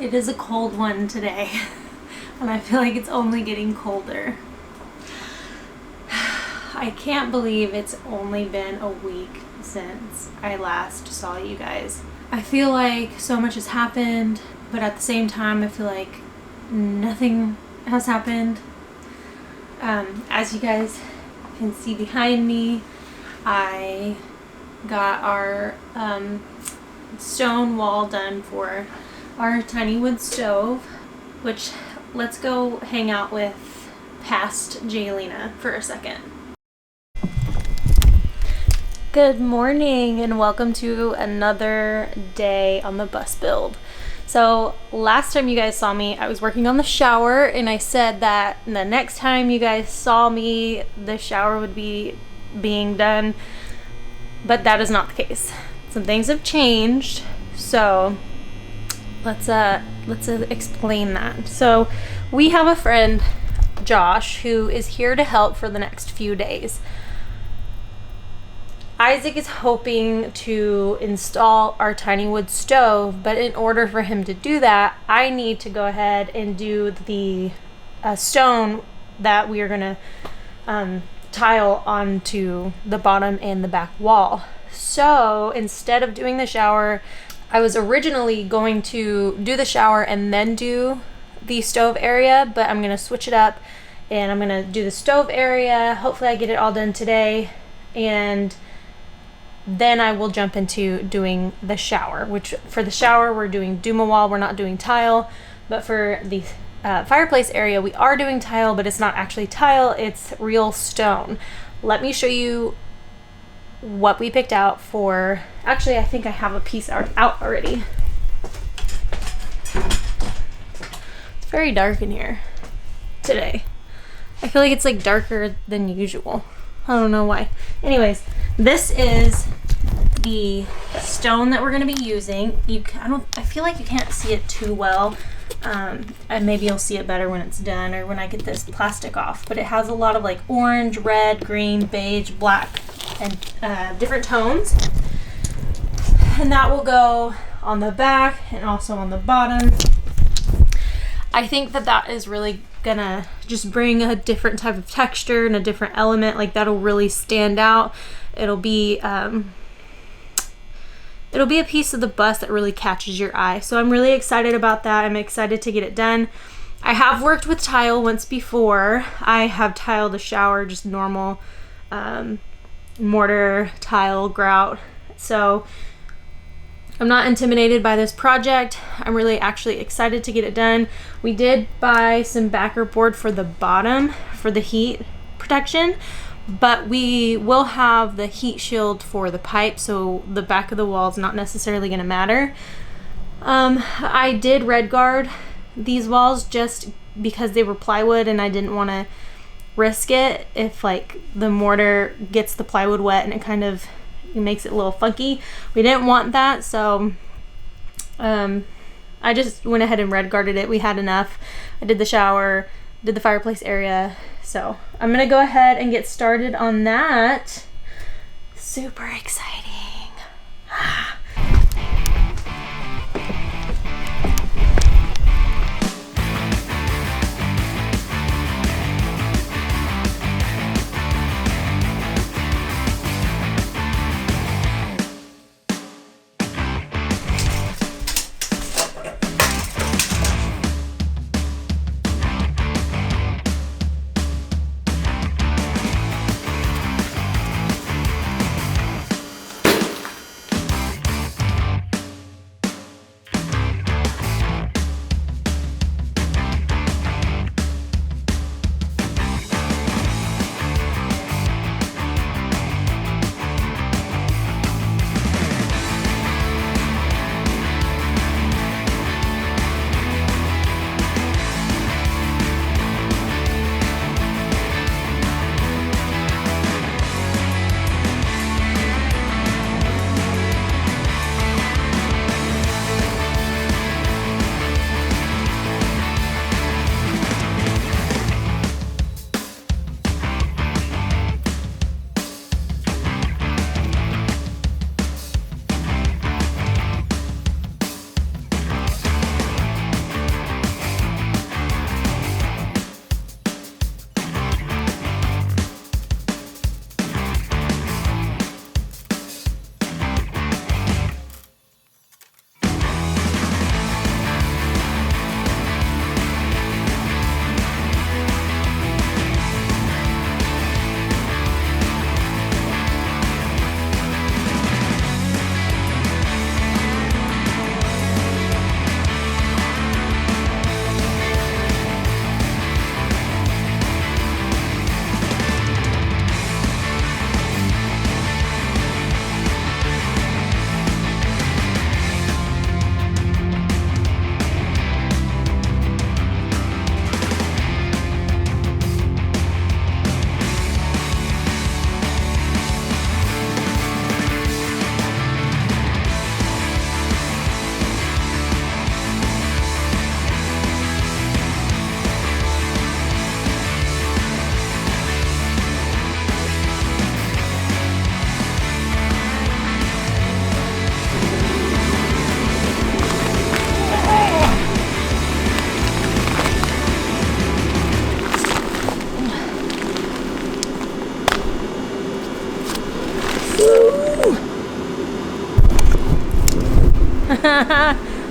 It is a cold one today, and I feel like it's only getting colder. I can't believe it's only been a week since I last saw you guys. I feel like so much has happened, but at the same time, I feel like nothing has happened. As you guys can see behind me, I got our stone wall done for our tiny wood stove, which let's go hang out with past Jaylena for a second. Good morning and welcome to another day on the bus build. So last time you guys saw me, I was working on the shower, and I said that the next time you guys saw me, the shower would be being done, but that is not the case. Some things have changed, so let's explain that. So we have a friend, Josh, who is here to help for the next few days. Isaac is hoping to install our tiny wood stove, but in order for him to do that, I need to go ahead and do the stone that we are going to tile onto the bottom and the back wall. So instead of doing the shower, I was originally going to do the shower and then do the stove area, but I'm going to switch it up and I'm going to do the stove area. Hopefully I get it all done today, and then I will jump into doing the shower, which for the shower we're doing Duma wall, we're not doing tile, but for the fireplace area we are doing tile, but it's not actually tile, it's real stone. Let me show you what we picked out for, actually I think I have a piece out already. It's very dark in here today. I feel like it's like darker than usual. I don't know why. Anyways, this is the stone that we're going to be using. I feel like you can't see it too well. And maybe you'll see it better when it's done or when I get this plastic off. But it has a lot of like orange, red, green, beige, black, and different tones. And that will go on the back and also on the bottom. I think that is really gonna just bring a different type of texture and a different element. Like that'll really stand out. It'll be a piece of the bus that really catches your eye. So I'm really excited about that. I'm excited to get it done. I have worked with tile once before. I have tiled a shower, just normal mortar, tile, grout. So I'm not intimidated by this project. I'm really actually excited to get it done. We did buy some backer board for the bottom for the heat protection, but we will have the heat shield for the pipe, so the back of the wall is not necessarily going to matter. I did red guard these walls just because they were plywood, and I didn't want to risk it if like the mortar gets the plywood wet and it makes it a little funky. We didn't want that, so I just went ahead and red guarded it. We had enough. I did the shower, did the fireplace area, so I'm gonna go ahead and get started on that. Super exciting.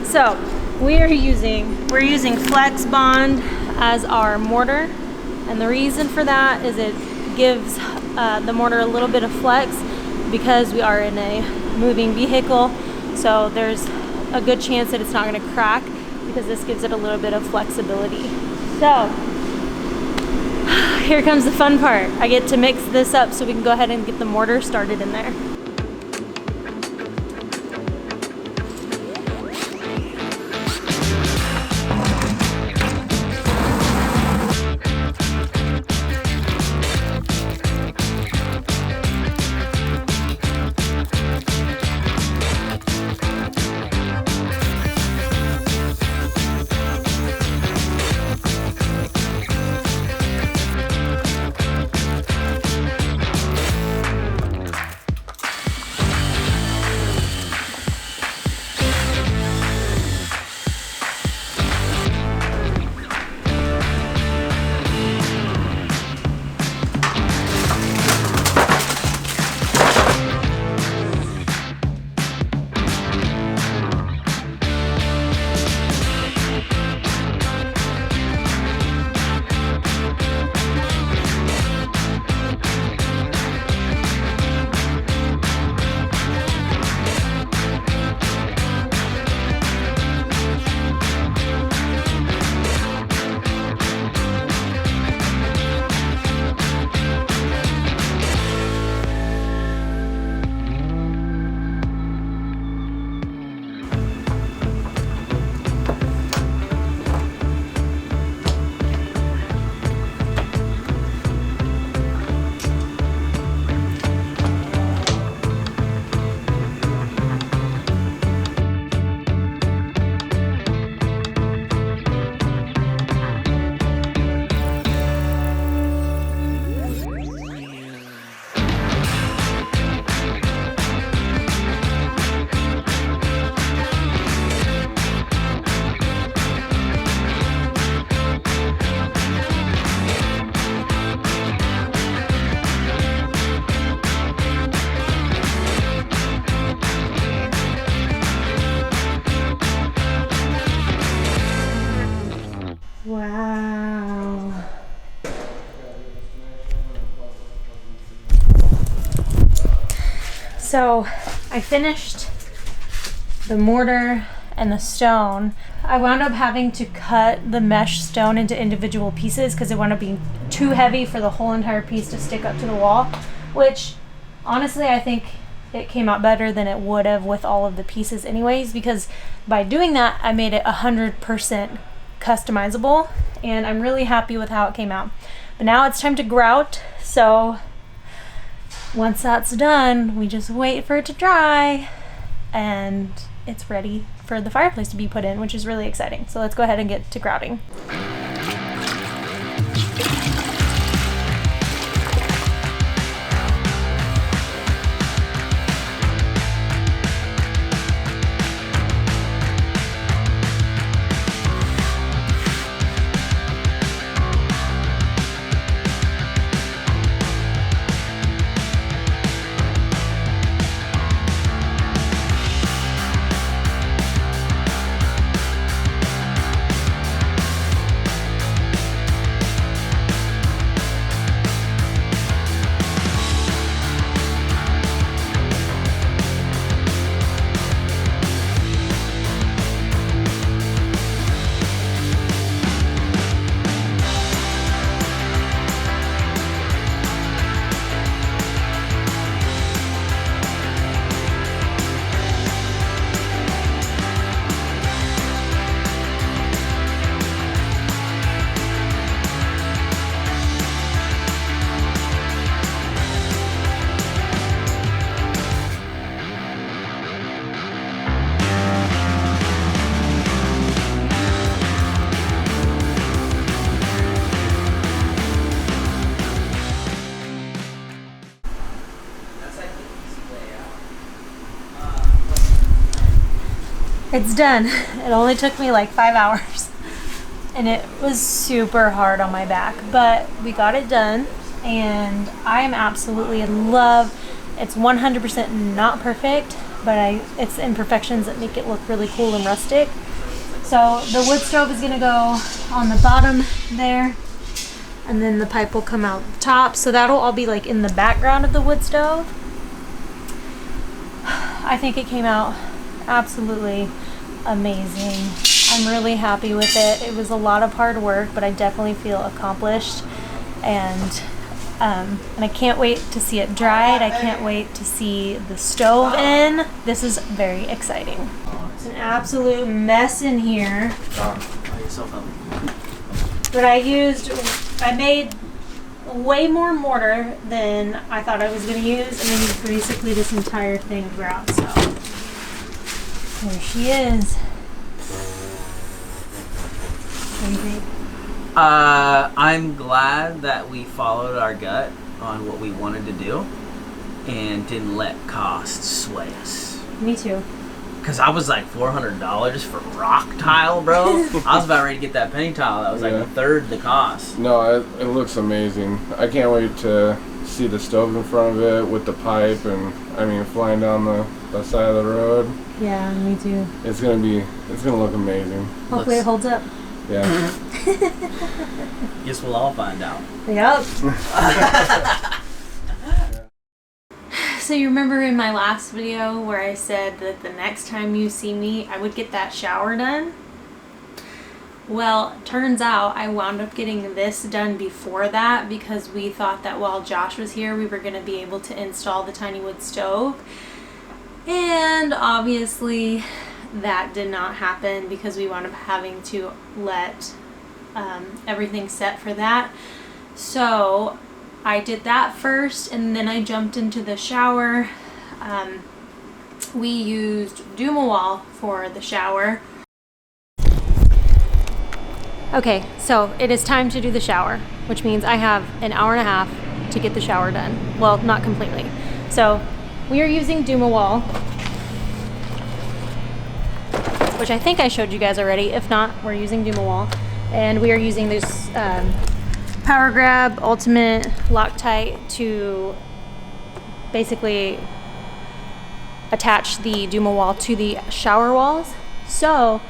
So we're using Flex Bond as our mortar, and the reason for that is it gives the mortar a little bit of flex because we are in a moving vehicle, so there's a good chance that it's not going to crack because this gives it a little bit of flexibility. So here comes the fun part. I get to mix this up so we can go ahead and get the mortar started in there. Wow. So I finished the mortar and the stone. I wound up having to cut the mesh stone into individual pieces because it wound up being too heavy for the whole entire piece to stick up to the wall, which honestly I think it came out better than it would have with all of the pieces anyways, because by doing that I made it 100% customizable, and I'm really happy with how it came out. But now it's time to grout, so once that's done we just wait for it to dry and it's ready for the fireplace to be put in, which is really exciting. So let's go ahead and get to grouting. It's done. It only took me like 5 hours and it was super hard on my back, but we got it done and I am absolutely in love. It's 100% not perfect, but it's the imperfections that make it look really cool and rustic. So the wood stove is gonna go on the bottom there, and then the pipe will come out the top. So that'll all be like in the background of the wood stove. I think it came out absolutely amazing. I'm really happy with it. It was a lot of hard work, but I definitely feel accomplished, and I can't wait to see it dried. I can't wait to see the stove in. This is very exciting. It's an absolute mess in here. But I made way more mortar than I thought I was going to use, and I used basically this entire thing of grout. So there she is. What do you think? I'm glad that we followed our gut on what we wanted to do and didn't let cost sway us. Me too. Because I was like $400 for rock tile, bro. I was about ready to get that penny tile. That was like a third the cost. No, it looks amazing. I can't wait to see the stove in front of it with the pipe and, I mean, flying down the side of the road. Yeah, me too. It's gonna look amazing. Hopefully it holds up. Yeah. Guess we'll all find out. Yep. So you remember in my last video where I said that the next time you see me, I would get that shower done? Well, turns out I wound up getting this done before that because we thought that while Josh was here, we were going to be able to install the tiny wood stove. And obviously that did not happen because we wound up having to let everything set for that. So I did that first, and then I jumped into the shower. We used Dumawall for the shower. Okay, so it is time to do the shower, which means I have an hour and a half to get the shower done. Well, not completely. So we are using Dumawall, which I think I showed you guys already. If not, we're using Dumawall. And we are using this Power Grab Ultimate Loctite to basically attach the Dumawall to the shower walls. So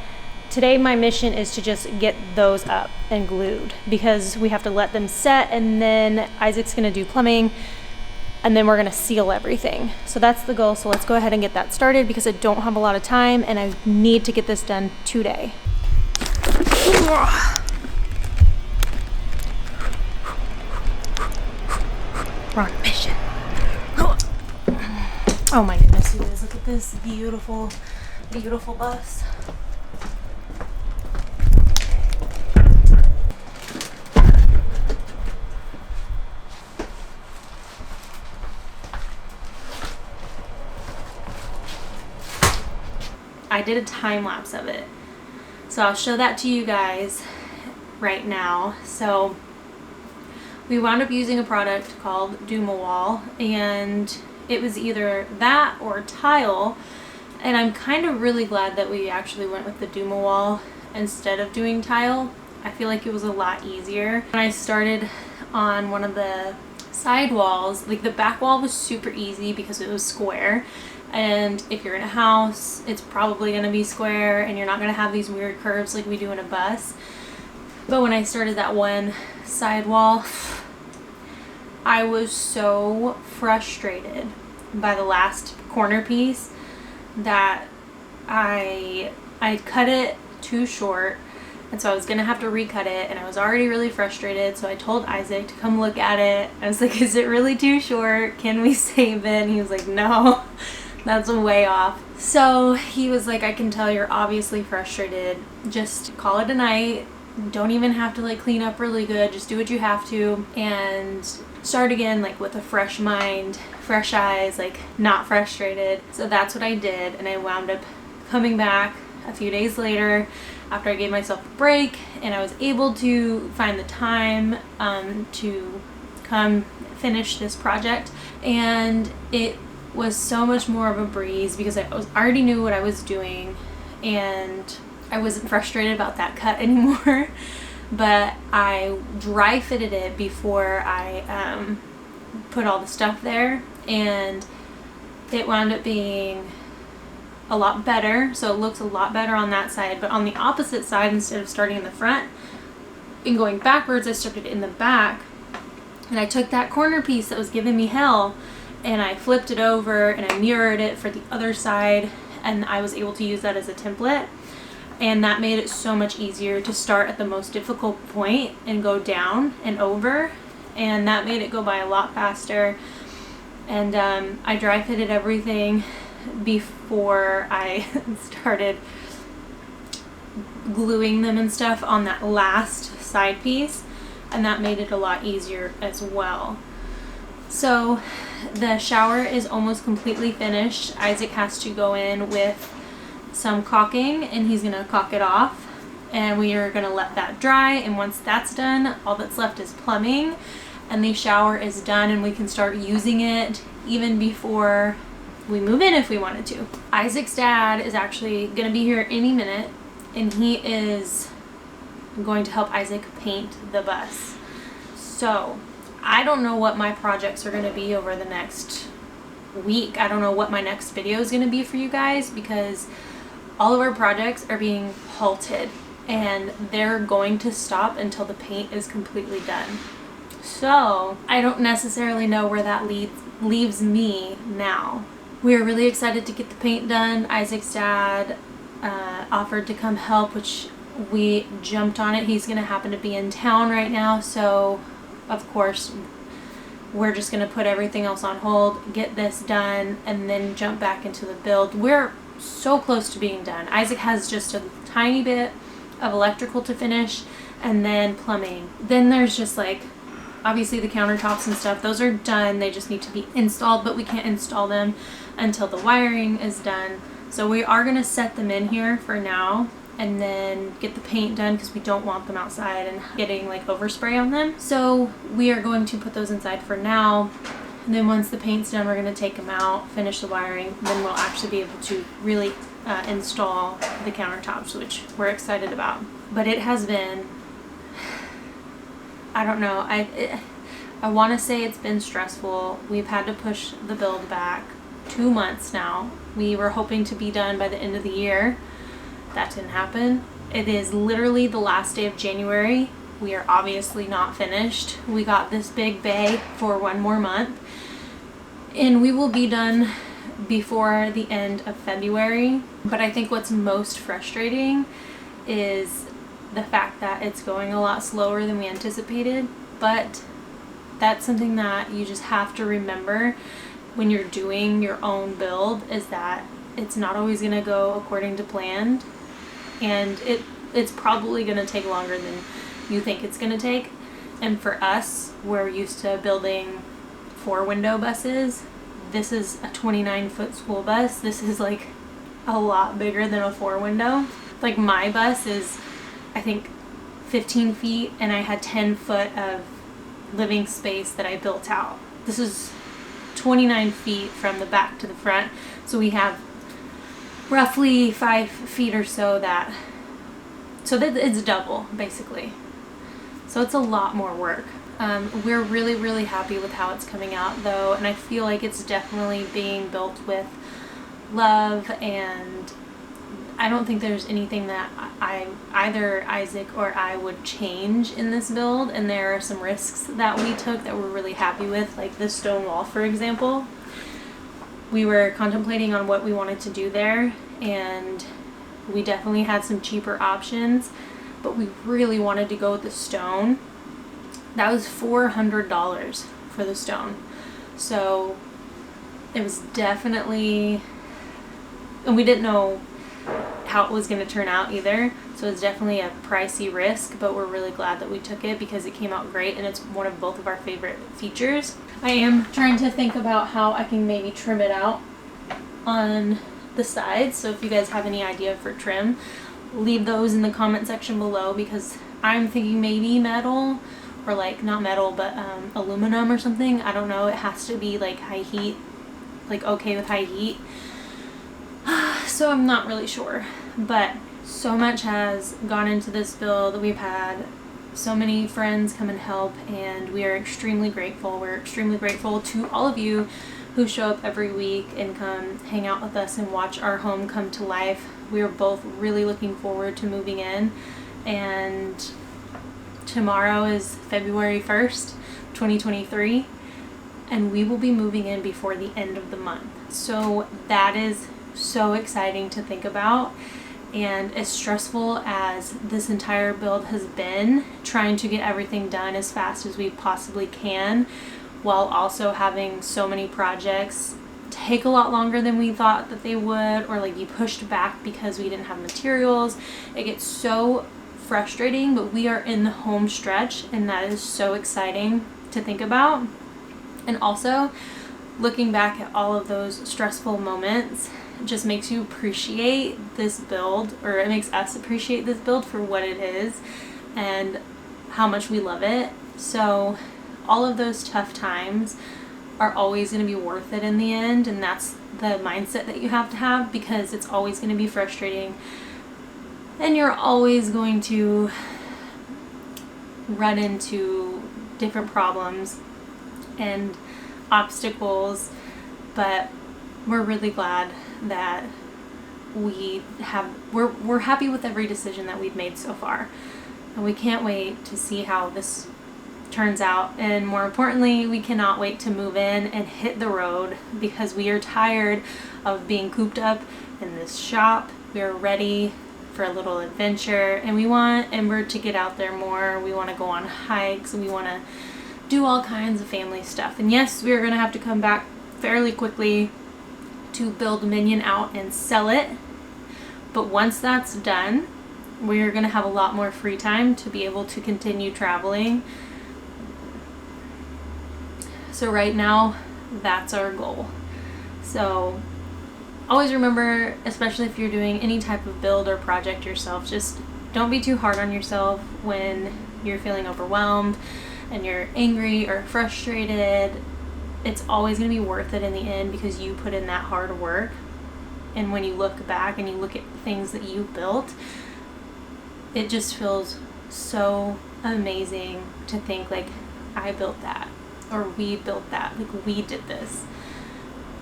today my mission is to just get those up and glued because we have to let them set, and then Isaac's gonna do plumbing, and then we're gonna seal everything. So that's the goal. So let's go ahead and get that started because I don't have a lot of time and I need to get this done today. We're on a mission. Oh my goodness, you guys, look at this beautiful, beautiful bus. I did a time lapse of it, so I'll show that to you guys right now. So we wound up using a product called Dumawall, and it was either that or tile, and I'm kind of really glad that we actually went with the Dumawall instead of doing tile. I feel like it was a lot easier. When I started on one of the side walls, like the back wall was super easy because it was square, and if you're in a house it's probably going to be square and you're not going to have these weird curves like we do in a bus. But when I started that one side wall, I was so frustrated by the last corner piece that I cut it too short, and so I was gonna have to recut it, and I was already really frustrated. So I told Isaac to come look at it. I was like, is it really too short? Can we save it? And he was like, no, that's way off. So he was like, I can tell you're obviously frustrated. Just call it a night. Don't even have to like clean up really good. Just do what you have to and start again, like with a fresh mind, fresh eyes, like not frustrated. So that's what I did, and I wound up coming back a few days later after I gave myself a break, and I was able to find the time to come finish this project. And it was so much more of a breeze because I already knew what I was doing, and I wasn't frustrated about that cut anymore. But I dry fitted it before I put all the stuff there, and it wound up being a lot better, so it looks a lot better on that side. But on the opposite side, instead of starting in the front and going backwards, I started in the back. And I took that corner piece that was giving me hell and I flipped it over and I mirrored it for the other side, and I was able to use that as a template. And that made it so much easier to start at the most difficult point and go down and over. And that made it go by a lot faster. And I dry fitted everything before I started gluing them and stuff on that last side piece, and that made it a lot easier as well. So the shower is almost completely finished. Isaac has to go in with some caulking and he's gonna caulk it off, and we are gonna let that dry, and once that's done, all that's left is plumbing, and the shower is done and we can start using it even before we move in if we wanted to. Isaac's dad is actually gonna be here any minute, and he is going to help Isaac paint the bus. So I don't know what my projects are gonna be over the next week. I don't know what my next video is gonna be for you guys, because all of our projects are being halted and they're going to stop until the paint is completely done. So I don't necessarily know where that leaves me now. We are really excited to get the paint done. Isaac's dad offered to come help, which we jumped on it. He's gonna happen to be in town right now, so of course we're just gonna put everything else on hold, get this done, and then jump back into the build. We're so close to being done. Isaac has just a tiny bit of electrical to finish, and then plumbing. Then there's just like obviously the countertops and stuff, those are done. They just need to be installed, but we can't install them until the wiring is done. So we are gonna set them in here for now and then get the paint done, because we don't want them outside and getting like overspray on them. So we are going to put those inside for now. And then once the paint's done, we're gonna take them out, finish the wiring, then we'll actually be able to really install the countertops, which we're excited about. But it has been, I don't know, I want to say it's been stressful. We've had to push the build back 2 months now. We were hoping to be done by the end of the year. That didn't happen. It is literally the last day of January. We are obviously not finished. We got this big bay for 1 more month, and we will be done before the end of February. But I think what's most frustrating is the fact that it's going a lot slower than we anticipated. But that's something that you just have to remember when you're doing your own build, is that it's not always going to go according to plan, and it's probably going to take longer than you think it's going to take. And for us, we're used to building 4-window buses. This is a 29-foot school bus. This is like a lot bigger than a 4-window. Like my bus is, I think, 15 feet, and I had 10 foot of living space that I built out. This is 29 feet from the back to the front, so we have roughly 5 feet or so that it's double basically. So it's a lot more work. We're really, really happy with how it's coming out though, and I feel like it's definitely being built with love, and I don't think there's anything that either Isaac or I would change in this build. And there are some risks that we took that we're really happy with, like the stone wall, for example. We were contemplating on what we wanted to do there, and we definitely had some cheaper options, but we really wanted to go with the stone. That was $400 for the stone. So it was definitely, and we didn't know how it was going to turn out either, so it's definitely a pricey risk, but we're really glad that we took it because it came out great, and it's one of both of our favorite features. I am trying to think about how I can maybe trim it out on the sides, so if you guys have any idea for trim, leave those in the comment section below, because I'm thinking maybe metal, or like not metal but aluminum or something. I don't know, it has to be like high heat, like okay with high heat. So I'm not really sure, but so much has gone into this build. We've had so many friends come and help, and we are extremely grateful. We're extremely grateful to all of you who show up every week and come hang out with us and watch our home come to life. We are both really looking forward to moving in, and tomorrow is February 1st, 2023, and we will be moving in before the end of the month. So that is so exciting to think about. And as stressful as this entire build has been, trying to get everything done as fast as we possibly can, while also having so many projects take a lot longer than we thought that they would, or like be pushed back because we didn't have materials. It gets so frustrating, but we are in the home stretch, and that is so exciting to think about. And also, looking back at all of those stressful moments just makes you appreciate this build, or it makes us appreciate this build for what it is and how much we love it. So all of those tough times are always going to be worth it in the end, and that's the mindset that you have to have, because it's always going to be frustrating and you're always going to run into different problems and obstacles, but we're really glad that we're happy with every decision that we've made so far, and we can't wait to see how this turns out. And more importantly, we cannot wait to move in and hit the road, because we are tired of being cooped up in this shop. We are ready for a little adventure, and we want Ember to get out there more. We want to go on hikes, and we want to do all kinds of family stuff. And yes, we are going to have to come back fairly quickly to build Minion out and sell it, but once that's done, we're going to have a lot more free time to be able to continue traveling. So right now, that's our goal. So always remember, especially if you're doing any type of build or project yourself, just don't be too hard on yourself when you're feeling overwhelmed and you're angry or frustrated. It's always going to be worth it in the end, because you put in that hard work. And when you look back and you look at things that you built, it just feels so amazing to think like, I built that, or we built that, like we did this.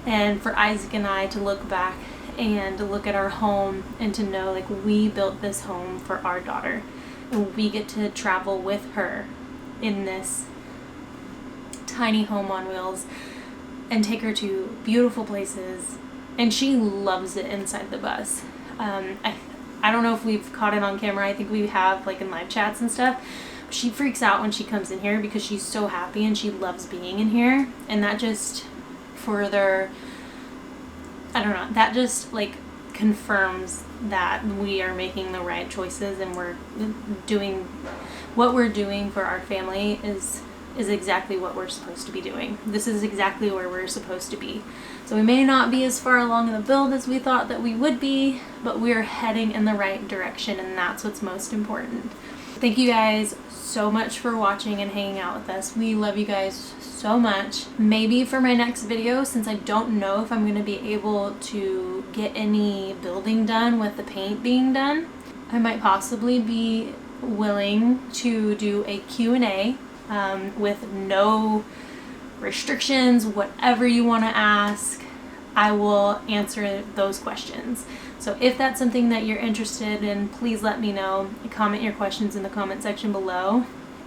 And for Isaac and I to look back and to look at our home and to know like we built this home for our daughter, and we get to travel with her in this tiny home on wheels and take her to beautiful places, and she loves it inside the bus. I don't know if we've caught it on camera. I think we have, like in live chats and stuff. She freaks out when she comes in here because she's so happy and she loves being in here, and that just further, I don't know, that just like confirms that we are making the right choices, and we're doing what we're doing for our family is exactly what we're supposed to be doing. This is exactly where we're supposed to be. So we may not be as far along in the build as we thought that we would be, but we're heading in the right direction, and that's what's most important. Thank you guys so much for watching and hanging out with us. We love you guys so much. Maybe for my next video, since I don't know if I'm going to be able to get any building done with the paint being done, I might possibly be willing to do a Q&A with no restrictions. Whatever you want to ask, I will answer those questions. So if that's something that you're interested in, please let me know. Comment your questions in the comment section below.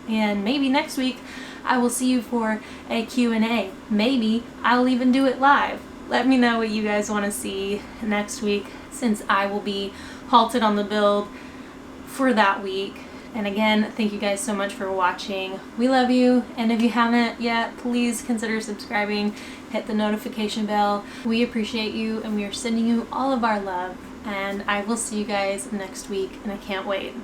And maybe next week I will see you for a Q&A. Maybe I'll even do it live. Let me know what you guys want to see next week, since I will be halted on the build for that week. And again, thank you guys so much for watching. We love you, and if you haven't yet, please consider subscribing, hit the notification bell. We appreciate you, and we are sending you all of our love, and I will see you guys next week, and I can't wait.